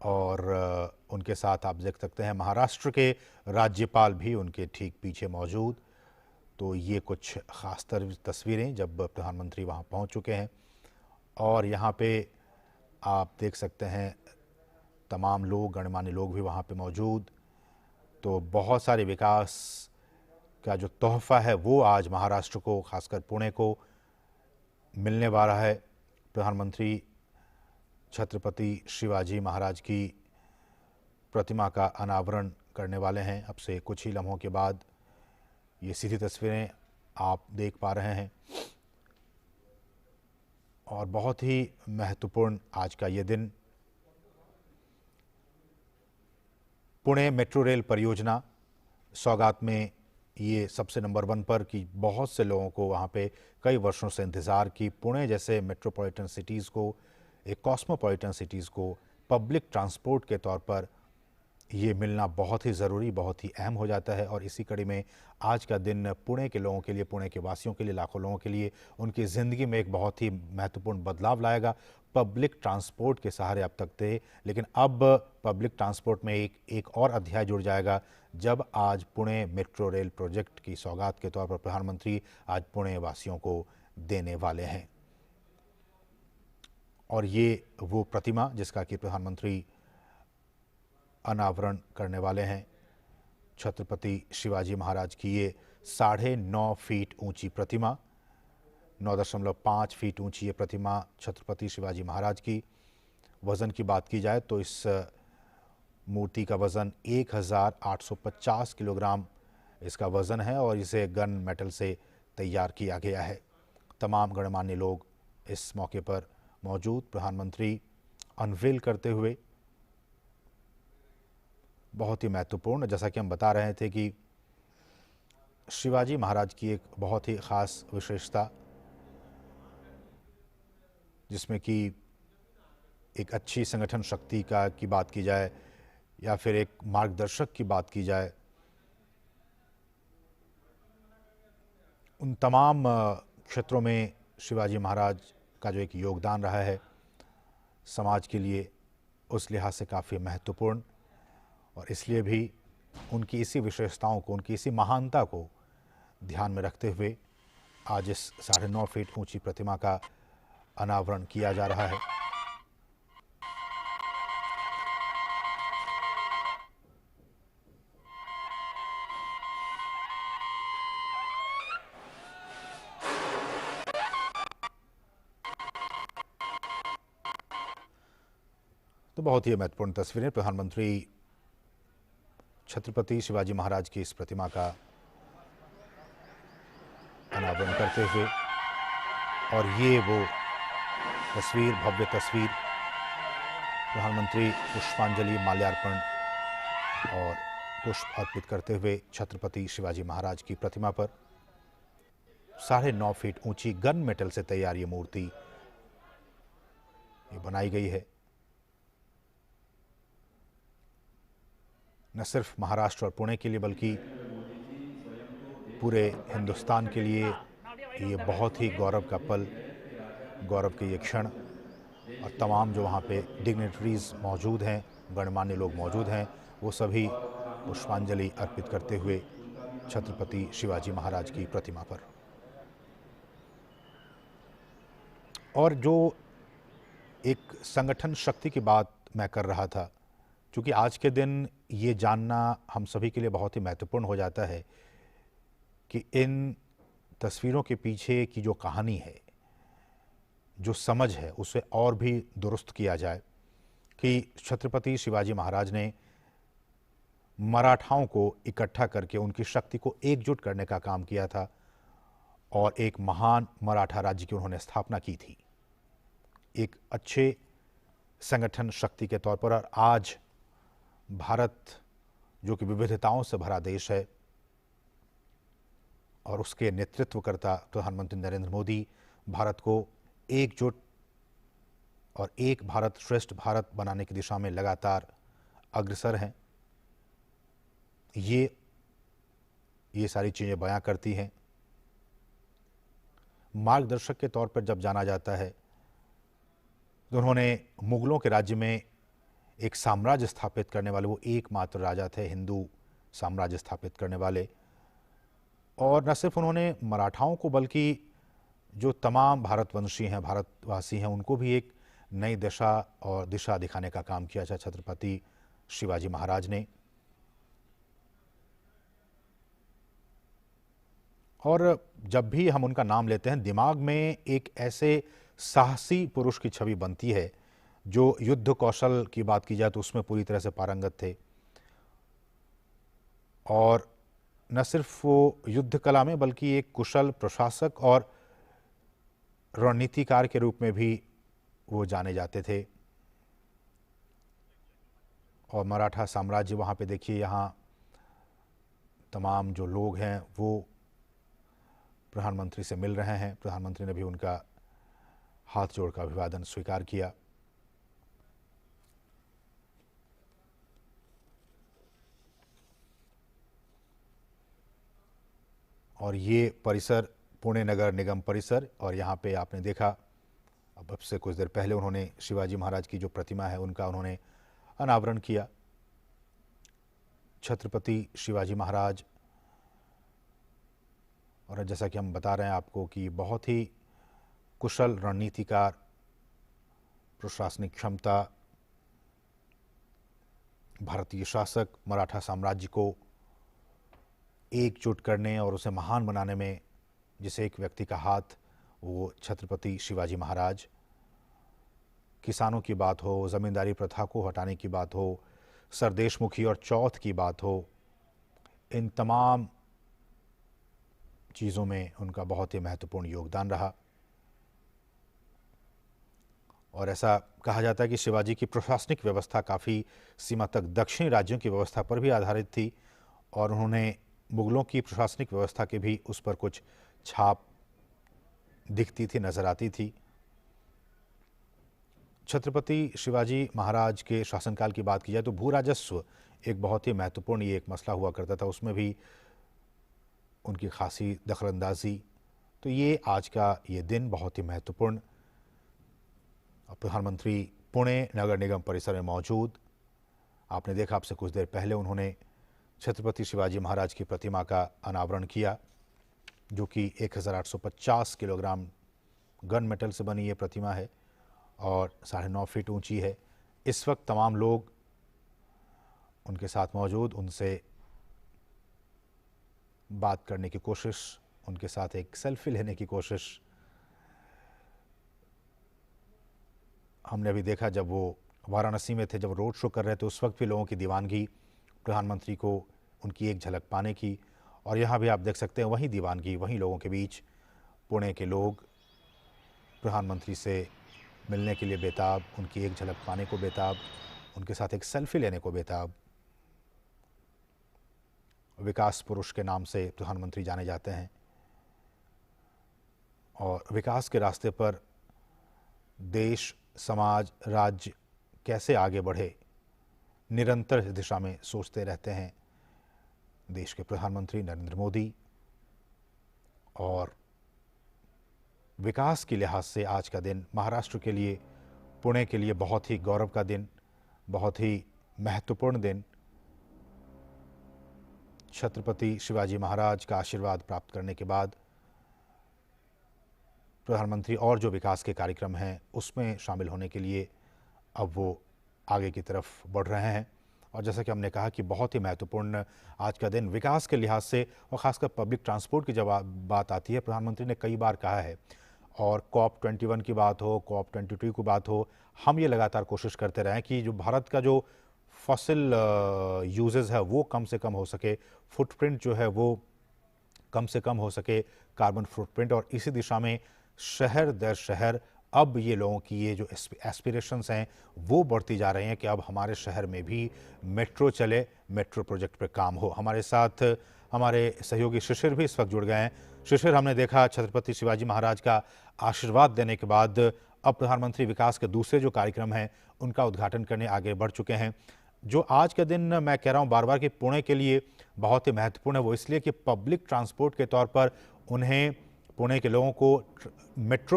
और उनके साथ आप देख सकते हैं महाराष्ट्र के राज्यपाल भी उनके ठीक पीछे मौजूद। तो ये कुछ ख़ास तस्वीरें जब प्रधानमंत्री वहाँ पहुँच चुके हैं और यहाँ पे आप देख सकते हैं तमाम लोग, गणमान्य लोग भी वहाँ पे मौजूद। तो बहुत सारे विकास का जो तोहफ़ा है वो आज महाराष्ट्र को, खासकर पुणे को मिलने वाला है। प्रधानमंत्री छत्रपति शिवाजी महाराज की प्रतिमा का अनावरण करने वाले हैं। अब से कुछ ही लम्हों के बाद ये सीधी तस्वीरें आप देख पा रहे हैं और बहुत ही महत्वपूर्ण आज का ये दिन। पुणे मेट्रो रेल परियोजना सौगात में ये सबसे नंबर 1 पर कि बहुत से लोगों को वहाँ पे कई वर्षों से इंतज़ार कि पुणे जैसे मेट्रोपॉलिटन सिटीज़ को, एक कॉस्मोपॉलिटन सिटीज़ को पब्लिक ट्रांसपोर्ट के तौर पर ये मिलना बहुत ही ज़रूरी, बहुत ही अहम हो जाता है। और इसी कड़ी में आज का दिन पुणे के लोगों के लिए, पुणे के वासियों के लिए, लाखों लोगों के लिए उनकी ज़िंदगी में एक बहुत ही महत्वपूर्ण बदलाव लाएगा। पब्लिक ट्रांसपोर्ट के सहारे अब तक थे, लेकिन अब पब्लिक ट्रांसपोर्ट में एक और अध्याय जुड़ जाएगा जब आज पुणे मेट्रो रेल प्रोजेक्ट की सौगात के तौर पर प्रधानमंत्री आज पुणे वासियों को देने वाले हैं। और ये वो प्रतिमा जिसका कि प्रधानमंत्री अनावरण करने वाले हैं, छत्रपति शिवाजी महाराज की ये 9.5 फीट ऊंची प्रतिमा, 9.5 फीट ऊंची ये प्रतिमा छत्रपति शिवाजी महाराज की। वज़न की बात की जाए तो इस मूर्ति का वज़न 1850 किलोग्राम इसका वज़न है और इसे गन मेटल से तैयार किया गया है। तमाम गणमान्य लोग इस मौके पर मौजूद। प्रधानमंत्री अनवेल करते हुए बहुत ही महत्वपूर्ण, जैसा कि हम बता रहे थे कि शिवाजी महाराज की एक बहुत ही ख़ास विशेषता, जिसमें कि एक अच्छी संगठन शक्ति की बात की जाए या फिर एक मार्गदर्शक की बात की जाए, उन तमाम क्षेत्रों में शिवाजी महाराज का जो एक योगदान रहा है समाज के लिए, उस लिहाज से काफ़ी महत्वपूर्ण। और इसलिए भी उनकी इसी विशेषताओं को, उनकी इसी महानता को ध्यान में रखते हुए आज इस 9.5 फीट ऊंची प्रतिमा का अनावरण किया जा रहा है। तो बहुत ही महत्वपूर्ण तस्वीरें, प्रधानमंत्री छत्रपति शिवाजी महाराज की इस प्रतिमा का अनावरण करते हुए, और ये वो तस्वीर, भव्य तस्वीर, प्रधानमंत्री पुष्पांजलि, माल्यार्पण और पुष्प अर्पित करते हुए छत्रपति शिवाजी महाराज की प्रतिमा पर 9.5 फीट ऊंची गन मेटल से तैयार ये मूर्ति ये बनाई गई है। न सिर्फ महाराष्ट्र और पुणे के लिए बल्कि पूरे हिंदुस्तान के लिए ये बहुत ही गौरव का पल, गौरव के ये क्षण। और तमाम जो वहाँ पे डिग्नेटरीज मौजूद हैं, गणमान्य लोग मौजूद हैं, वो सभी पुष्पांजलि अर्पित करते हुए छत्रपति शिवाजी महाराज की प्रतिमा पर। और जो एक संगठन शक्ति की बात मैं कर रहा था, क्योंकि आज के दिन ये जानना हम सभी के लिए बहुत ही महत्वपूर्ण हो जाता है कि इन तस्वीरों के पीछे की जो कहानी है, जो समझ है, उसे और भी दुरुस्त किया जाए कि छत्रपति शिवाजी महाराज ने मराठाओं को इकट्ठा करके उनकी शक्ति को एकजुट करने का काम किया था और एक महान मराठा राज्य की उन्होंने स्थापना की थी, एक अच्छे संगठन शक्ति के तौर पर। और आज भारत जो कि विविधताओं से भरा देश है और उसके नेतृत्वकर्ता प्रधानमंत्री नरेंद्र मोदी भारत को एकजुट और एक भारत श्रेष्ठ भारत बनाने की दिशा में लगातार अग्रसर हैं। ये सारी चीज़ें बयां करती हैं। मार्गदर्शक के तौर पर जब जाना जाता है तो उन्होंने मुगलों के राज्य में एक साम्राज्य स्थापित करने वाले वो एकमात्र राजा थे, हिंदू साम्राज्य स्थापित करने वाले। और न सिर्फ उन्होंने मराठाओं को बल्कि जो तमाम भारतवंशी हैं, भारतवासी हैं, उनको भी एक नई दिशा और दिशा दिखाने का काम किया था छत्रपति शिवाजी महाराज ने। और जब भी हम उनका नाम लेते हैं, दिमाग में एक ऐसे साहसी पुरुष की छवि बनती है जो युद्ध कौशल की बात की जाए तो उसमें पूरी तरह से पारंगत थे, और न सिर्फ वो युद्ध कला में बल्कि एक कुशल प्रशासक और रणनीतिकार के रूप में भी वो जाने जाते थे। और मराठा साम्राज्य, वहाँ पे देखिए, यहाँ तमाम जो लोग हैं वो प्रधानमंत्री से मिल रहे हैं। प्रधानमंत्री ने भी उनका हाथ जोड़कर अभिवादन स्वीकार किया। और ये परिसर पुणे नगर निगम परिसर, और यहाँ पे आपने देखा अब से कुछ देर पहले उन्होंने शिवाजी महाराज की जो प्रतिमा है उनका उन्होंने अनावरण किया। छत्रपति शिवाजी महाराज, और जैसा कि हम बता रहे हैं आपको कि बहुत ही कुशल रणनीतिकार, प्रशासनिक क्षमता, भारतीय शासक, मराठा साम्राज्य को एकजुट करने और उसे महान बनाने में जिसे एक व्यक्ति का हाथ, वो छत्रपति शिवाजी महाराज। किसानों की बात हो, ज़मींदारी प्रथा को हटाने की बात हो, सरदेशमुखी और चौथ की बात हो, इन तमाम चीज़ों में उनका बहुत ही महत्वपूर्ण योगदान रहा। और ऐसा कहा जाता है कि शिवाजी की प्रशासनिक व्यवस्था काफ़ी सीमा तक दक्षिणी राज्यों की व्यवस्था पर भी आधारित थी, और उन्होंने मुगलों की प्रशासनिक व्यवस्था के भी उस पर कुछ छाप दिखती थी, नजर आती थी। छत्रपति शिवाजी महाराज के शासनकाल की बात की जाए तो भू राजस्व एक बहुत ही महत्वपूर्ण ये एक मसला हुआ करता था, उसमें भी उनकी खासी दखलंदाजी। तो ये आज का ये दिन बहुत ही महत्वपूर्ण। प्रधानमंत्री पुणे नगर निगम परिसर में मौजूद, आपने देखा आपसे कुछ देर पहले उन्होंने छत्रपति शिवाजी महाराज की प्रतिमा का अनावरण किया, जो कि 1850 किलोग्राम गन मेटल से बनी ये प्रतिमा है और 9.5 फीट ऊंची है। इस वक्त तमाम लोग उनके साथ मौजूद, उनसे बात करने की कोशिश, उनके साथ एक सेल्फी लेने की कोशिश। हमने अभी देखा जब वो वाराणसी में थे, जब रोड शो कर रहे थे, उस वक्त भी लोगों की दीवानगी प्रधानमंत्री को उनकी एक झलक पाने की। और यहाँ भी आप देख सकते हैं वहीं दीवानगी, वहीं लोगों के बीच पुणे के लोग प्रधानमंत्री से मिलने के लिए बेताब, उनकी एक झलक पाने को बेताब, उनके साथ एक सेल्फी लेने को बेताब। विकास पुरुष के नाम से प्रधानमंत्री जाने जाते हैं, और विकास के रास्ते पर देश, समाज, राज्य कैसे आगे बढ़े, निरंतर इस दिशा में सोचते रहते हैं देश के प्रधानमंत्री नरेंद्र मोदी। और विकास के लिहाज से आज का दिन महाराष्ट्र के लिए, पुणे के लिए बहुत ही गौरव का दिन, बहुत ही महत्वपूर्ण दिन। छत्रपति शिवाजी महाराज का आशीर्वाद प्राप्त करने के बाद प्रधानमंत्री और जो विकास के कार्यक्रम हैं उसमें शामिल होने के लिए अब वो आगे की तरफ बढ़ रहे हैं। और जैसा कि हमने कहा कि बहुत ही महत्वपूर्ण आज का दिन विकास के लिहाज से, और ख़ासकर पब्लिक ट्रांसपोर्ट की जब बात आती है, प्रधानमंत्री ने कई बार कहा है, और COP21 की बात हो, COP22 की बात हो, हम ये लगातार कोशिश करते रहे कि जो भारत का जो फॉसिल यूजेस है वो कम से कम हो सके, फुटप्रिंट जो है वो कम से कम हो सके, कार्बन फुटप्रिंट। और इसी दिशा में शहर दर शहर अब ये लोगों की ये जो एस्पिरेशंस हैं वो बढ़ती जा रही हैं कि अब हमारे शहर में भी मेट्रो चले, मेट्रो प्रोजेक्ट पे काम हो। हमारे साथ हमारे सहयोगी शिशिर भी इस वक्त जुड़ गए हैं। शिशिर, हमने देखा छत्रपति शिवाजी महाराज का आशीर्वाद देने के बाद अब प्रधानमंत्री विकास के दूसरे जो कार्यक्रम हैं उनका उद्घाटन करने आगे बढ़ चुके हैं। जो आज का दिन मैं कह रहा हूँ बार बार कि पुणे के लिए बहुत ही महत्वपूर्ण है, वो इसलिए कि पब्लिक ट्रांसपोर्ट के तौर पर उन्हें, पुणे के लोगों को मेट्रो